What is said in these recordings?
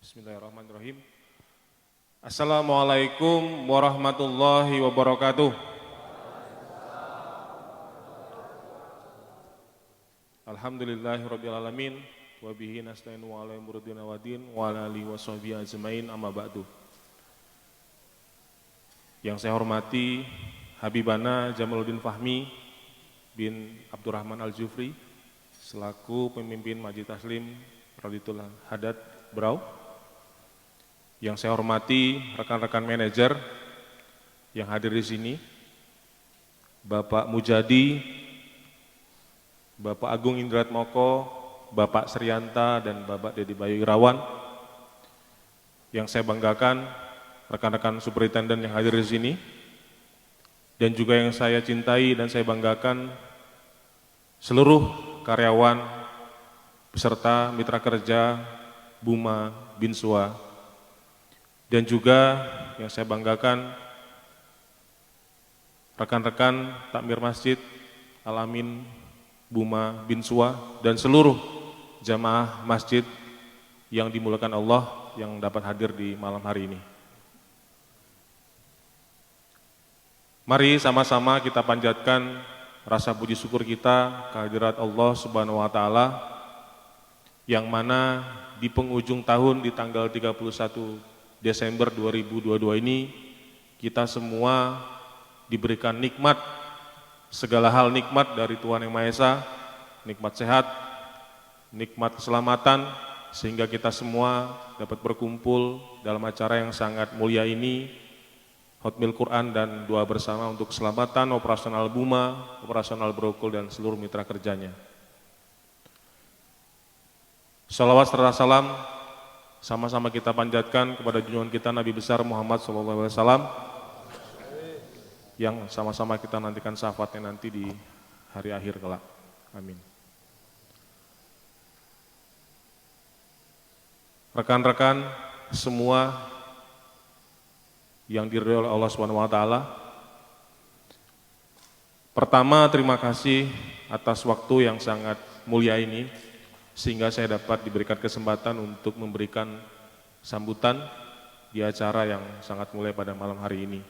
Bismillahirrahmanirrahim. Assalamualaikum warahmatullahi wabarakatuh. Alhamdulillahirabbil alamin wa bihi nasta'inu ala umuri waddin wa ala alihi washabbihi ajmain amma ba'du. Yang saya hormati Habibana Jamaluddin Fahmi bin Abdurrahman Al-Jufri selaku pemimpin Majlis Taslim Raditul Hadad Berau. Yang saya hormati rekan-rekan manajer yang hadir di sini, Bapak Mujadi, Bapak Agung Indrat Moko, Bapak Srianta, dan Bapak Dedi Bayu Irawan. Yang saya banggakan rekan-rekan superintenden yang hadir di sini, dan juga yang saya cintai dan saya banggakan seluruh karyawan beserta mitra kerja Buma Binsua. Dan juga yang saya banggakan rekan-rekan takmir masjid Al-Amin Buma Binsua dan seluruh jamaah masjid yang dimuliakan Allah yang dapat hadir di malam hari ini. Mari sama-sama kita panjatkan rasa puji syukur kita kehadirat Allah Subhanahu wa taala yang mana di penghujung tahun di tanggal 31 Desember 2022 ini kita semua diberikan nikmat, segala hal nikmat dari Tuhan Yang Maha Esa, nikmat sehat, nikmat keselamatan, sehingga kita semua dapat berkumpul dalam acara yang sangat mulia ini, Hotmil Quran dan doa bersama untuk keselamatan operasional Buma, operasional Brokul dan seluruh mitra kerjanya. Shalawat serta salam sama-sama kita panjatkan kepada junjungan kita Nabi besar Muhammad SAW yang sama-sama kita nantikan syafaatnya nanti di hari akhir kelak. Amin. Rekan-rekan semua yang diridhoi oleh Allah Subhanahu wa taala. Pertama, terima kasih atas waktu yang sangat mulia ini sehingga saya dapat diberikan kesempatan untuk memberikan sambutan di acara yang sangat mulia pada malam hari ini.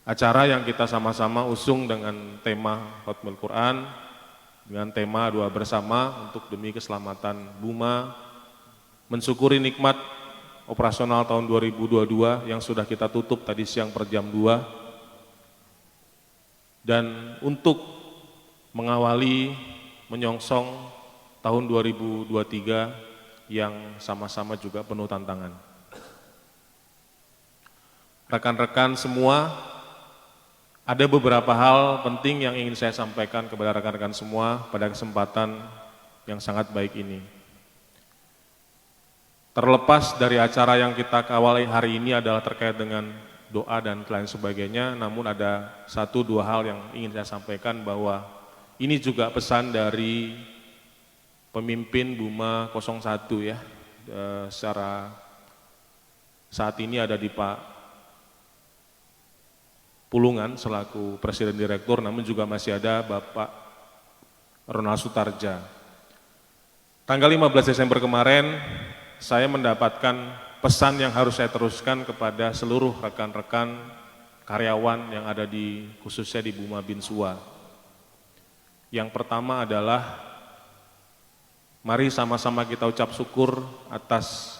Acara yang kita sama-sama usung dengan tema Hotmil Quran, dengan tema doa bersama untuk demi keselamatan Buma, mensyukuri nikmat operasional tahun 2022 yang sudah kita tutup tadi siang per jam 2, dan untuk mengawali menyongsong tahun 2023 yang sama-sama juga penuh tantangan. Rekan-rekan semua, ada beberapa hal penting yang ingin saya sampaikan kepada rekan-rekan semua pada kesempatan yang sangat baik ini. Terlepas dari acara yang kita kawali hari ini adalah terkait dengan doa dan lain sebagainya, namun ada satu dua hal yang ingin saya sampaikan bahwa ini juga pesan dari pemimpin Buma 01 ya, secara saat ini ada di Pak Pulungan selaku Presiden Direktur, namun juga masih ada Bapak Ronald Sutarja. Tanggal 15 Desember kemarin, saya mendapatkan pesan yang harus saya teruskan kepada seluruh rekan-rekan karyawan yang ada di khususnya di Buma Binsua. Yang pertama adalah mari sama-sama kita ucap syukur atas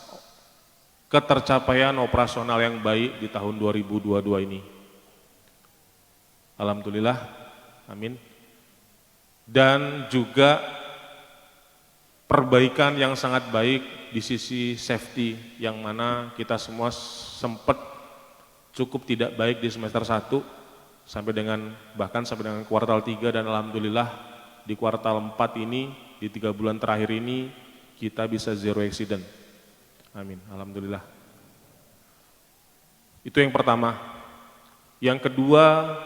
ketercapaian operasional yang baik di tahun 2022 ini. Alhamdulillah, amin. Dan juga perbaikan yang sangat baik di sisi safety yang mana kita semua sempat cukup tidak baik di semester 1 sampai dengan bahkan sampai dengan kuartal 3, dan alhamdulillah di kuartal 4 ini di 3 bulan terakhir ini kita bisa zero accident. Amin, alhamdulillah. Itu yang pertama. Yang kedua,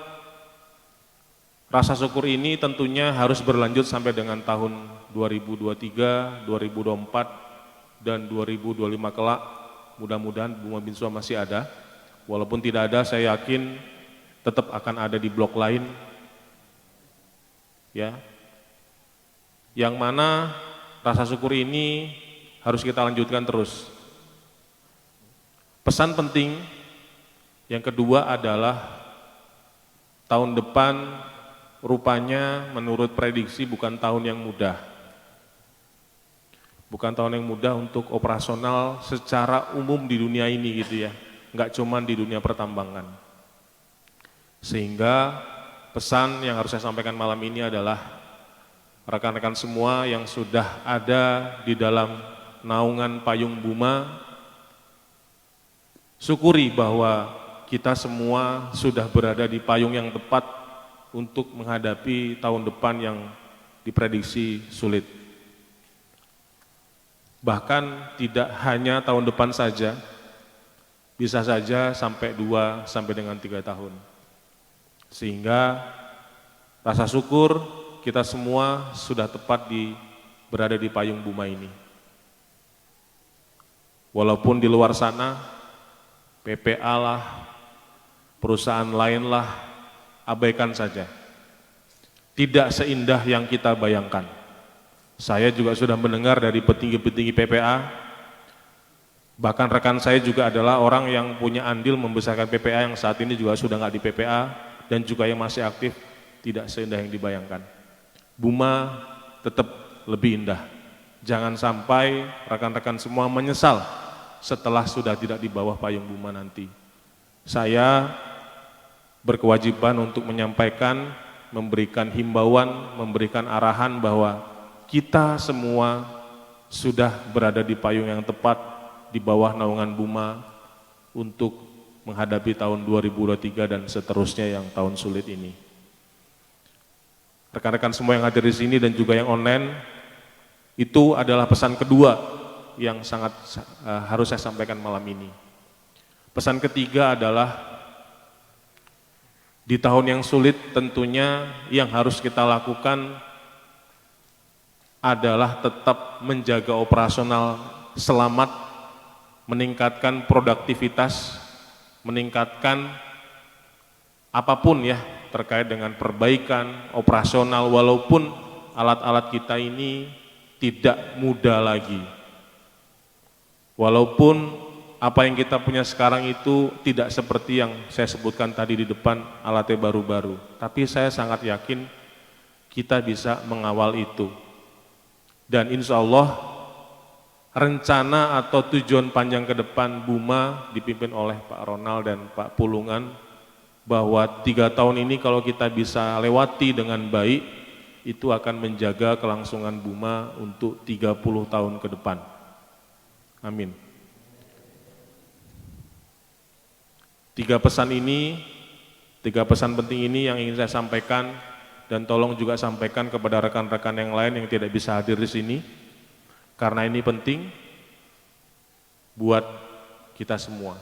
rasa syukur ini tentunya harus berlanjut sampai dengan tahun 2023, 2024 dan 2025 kelak. Mudah-mudahan Buma Binsua masih ada. Walaupun tidak ada, saya yakin tetap akan ada di blok lain, ya, yang mana rasa syukur ini harus kita lanjutkan terus. Pesan penting yang kedua adalah tahun depan rupanya menurut prediksi bukan tahun yang mudah. Bukan tahun yang mudah untuk operasional secara umum di dunia ini gitu ya, nggak cuma di dunia pertambangan. Sehingga pesan yang harus saya sampaikan malam ini adalah rekan-rekan semua yang sudah ada di dalam naungan payung Buma, syukuri bahwa kita semua sudah berada di payung yang tepat untuk menghadapi tahun depan yang diprediksi sulit. Bahkan tidak hanya tahun depan saja, bisa saja sampai 2 sampai dengan 3 tahun. Sehingga rasa syukur kita semua sudah tepat berada di payung Buma ini. Walaupun di luar sana, PPA lah, perusahaan lain lah, abaikan saja. Tidak seindah yang kita bayangkan. Saya juga sudah mendengar dari petinggi-petinggi PPA, bahkan rekan saya juga adalah orang yang punya andil membesarkan PPA yang saat ini juga sudah nggak di PPA, dan juga yang masih aktif, tidak seindah yang dibayangkan. Buma tetap lebih indah. Jangan sampai rekan-rekan semua menyesal setelah sudah tidak di bawah payung Buma nanti. Saya berkewajiban untuk menyampaikan, memberikan himbauan, memberikan arahan bahwa kita semua sudah berada di payung yang tepat di bawah naungan Buma untuk menghadapi tahun 2023 dan seterusnya yang tahun sulit ini. Rekan-rekan semua yang hadir di sini dan juga yang online, itu adalah pesan kedua yang sangat harus saya sampaikan malam ini. Pesan ketiga adalah di tahun yang sulit tentunya yang harus kita lakukan adalah tetap menjaga operasional selamat, meningkatkan produktivitas, meningkatkan apapun ya terkait dengan perbaikan operasional, walaupun alat-alat kita ini tidak mudah lagi. Walaupun apa yang kita punya sekarang itu tidak seperti yang saya sebutkan tadi di depan, alatnya baru-baru. Tapi saya sangat yakin kita bisa mengawal itu. Dan insya Allah rencana atau tujuan panjang ke depan Buma dipimpin oleh Pak Ronald dan Pak Pulungan, bahwa 3 tahun ini kalau kita bisa lewati dengan baik, itu akan menjaga kelangsungan Buma untuk 30 tahun ke depan. Amin. 3 pesan penting ini yang ingin saya sampaikan, dan tolong juga sampaikan kepada rekan-rekan yang lain yang tidak bisa hadir di sini, karena ini penting buat kita semua.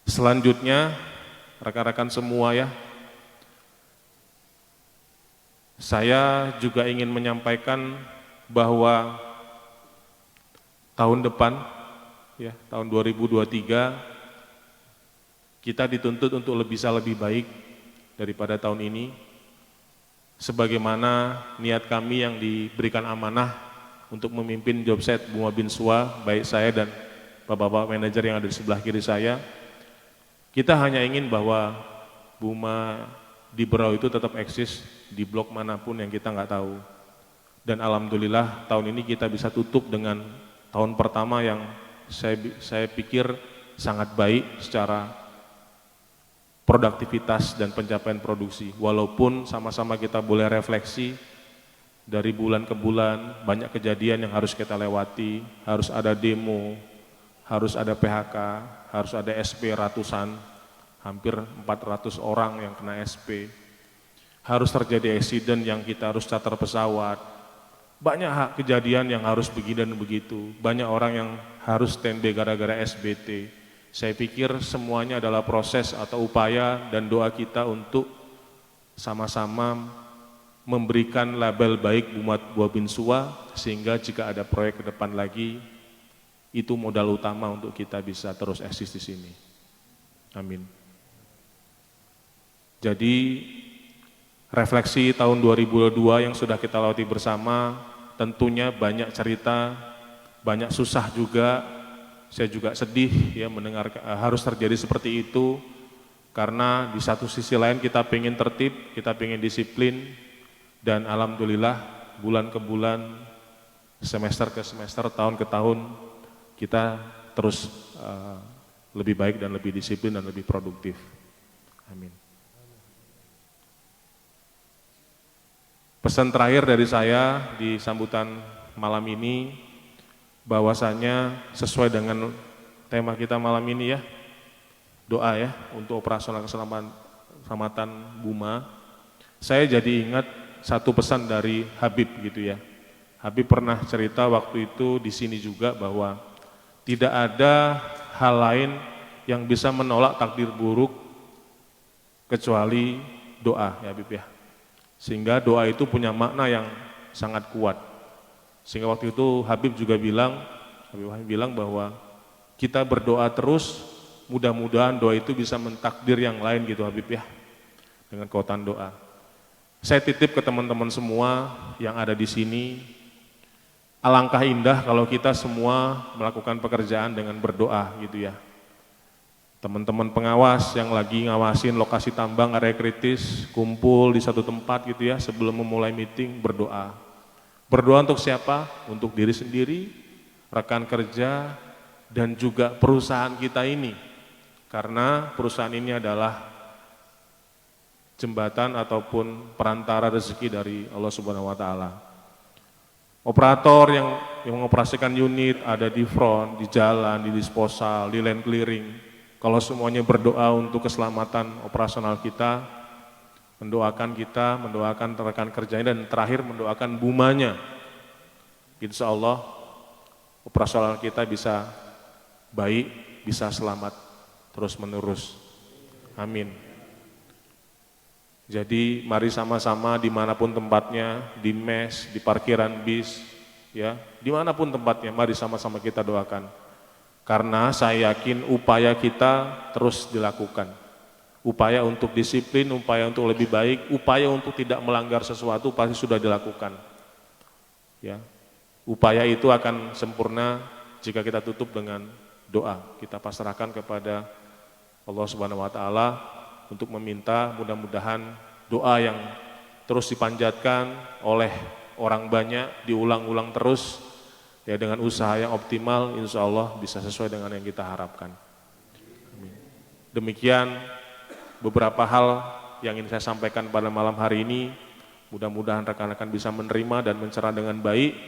Selanjutnya, rekan-rekan semua ya, saya juga ingin menyampaikan bahwa tahun depan, ya, tahun 2023, kita dituntut untuk bisa lebih baik daripada tahun ini, sebagaimana niat kami yang diberikan amanah untuk memimpin Jobset Buma Binsua, baik saya dan bapak-bapak manajer yang ada di sebelah kiri saya. Kita hanya ingin bahwa Buma di Berau itu tetap eksis di blok manapun yang kita nggak tahu. Dan alhamdulillah tahun ini kita bisa tutup dengan tahun pertama yang saya pikir sangat baik secara produktivitas dan pencapaian produksi. Walaupun sama-sama kita boleh refleksi dari bulan ke bulan, banyak kejadian yang harus kita lewati, harus ada demo, harus ada PHK, harus ada SP ratusan, hampir 400 orang yang kena SP, harus terjadi eksiden yang kita harus charter pesawat, banyak kejadian yang harus begini dan begitu, banyak orang yang harus standby gara-gara SBT. Saya pikir semuanya adalah proses atau upaya dan doa kita untuk sama-sama memberikan label baik Buma Binsua, sehingga jika ada proyek ke depan lagi, itu modal utama untuk kita bisa terus eksis di sini. Amin. Jadi refleksi tahun 2022 yang sudah kita lalui bersama, tentunya banyak cerita, banyak susah juga. Saya juga sedih ya mendengar harus terjadi seperti itu, karena di satu sisi lain kita pengen tertib, kita pengen disiplin, dan alhamdulillah bulan ke bulan, semester ke semester, tahun ke tahun, kita terus lebih baik dan lebih disiplin dan lebih produktif. Amin. Pesan terakhir dari saya di sambutan malam ini, bahwasanya sesuai dengan tema kita malam ini ya, doa ya untuk operasional keselamatan Buma. Saya jadi ingat satu pesan dari Habib gitu ya. Habib pernah cerita waktu itu di sini juga bahwa tidak ada hal lain yang bisa menolak takdir buruk kecuali doa ya Habib ya. Sehingga doa itu punya makna yang sangat kuat. Sehingga waktu itu Habib juga bilang bahwa kita berdoa terus, mudah-mudahan doa itu bisa mentakdir yang lain gitu Habib ya, dengan kekuatan doa. Saya titip ke teman-teman semua yang ada di sini, alangkah indah kalau kita semua melakukan pekerjaan dengan berdoa gitu ya. Teman-teman pengawas yang lagi ngawasin lokasi tambang area kritis, kumpul di satu tempat gitu ya, sebelum memulai meeting berdoa. Berdoa untuk siapa? Untuk diri sendiri, rekan kerja, dan juga perusahaan kita ini. Karena perusahaan ini adalah jembatan ataupun perantara rezeki dari Allah Subhanahu wa taala. Operator yang mengoperasikan unit ada di front, di jalan, di disposal, di land clearing. Kalau semuanya berdoa untuk keselamatan operasional kita, mendoakan kita, mendoakan rekan kerjanya, dan terakhir mendoakan Bumanya. Insya Allah operasional kita bisa baik, bisa selamat terus menerus. Amin. Jadi mari sama-sama dimanapun tempatnya, di mes, di parkiran bis, ya, dimanapun tempatnya, mari sama-sama kita doakan. Karena saya yakin upaya kita terus dilakukan. Upaya untuk disiplin, upaya untuk lebih baik, upaya untuk tidak melanggar sesuatu pasti sudah dilakukan. Ya, upaya itu akan sempurna jika kita tutup dengan doa. Kita pasrahkan kepada Allah Subhanahu wa taala untuk meminta mudah-mudahan doa yang terus dipanjatkan oleh orang banyak, diulang-ulang terus ya, dengan usaha yang optimal, insya Allah bisa sesuai dengan yang kita harapkan. Demikian beberapa hal yang ingin saya sampaikan pada malam hari ini. Mudah-mudahan rekan-rekan bisa menerima dan mencerna dengan baik,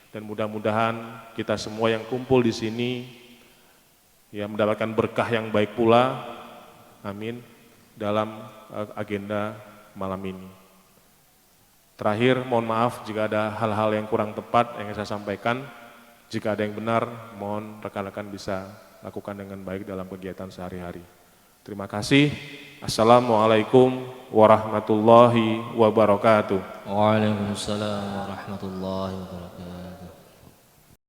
dan mudah-mudahan kita semua yang kumpul di sini ya mendapatkan berkah yang baik pula. Amin. Dalam agenda malam ini. Terakhir, mohon maaf jika ada hal-hal yang kurang tepat yang saya sampaikan. Jika ada yang benar, mohon rekan-rekan bisa lakukan dengan baik dalam kegiatan sehari-hari. Terima kasih. Assalamualaikum warahmatullahi wabarakatuh. Waalaikumsalam warahmatullahi wabarakatuh.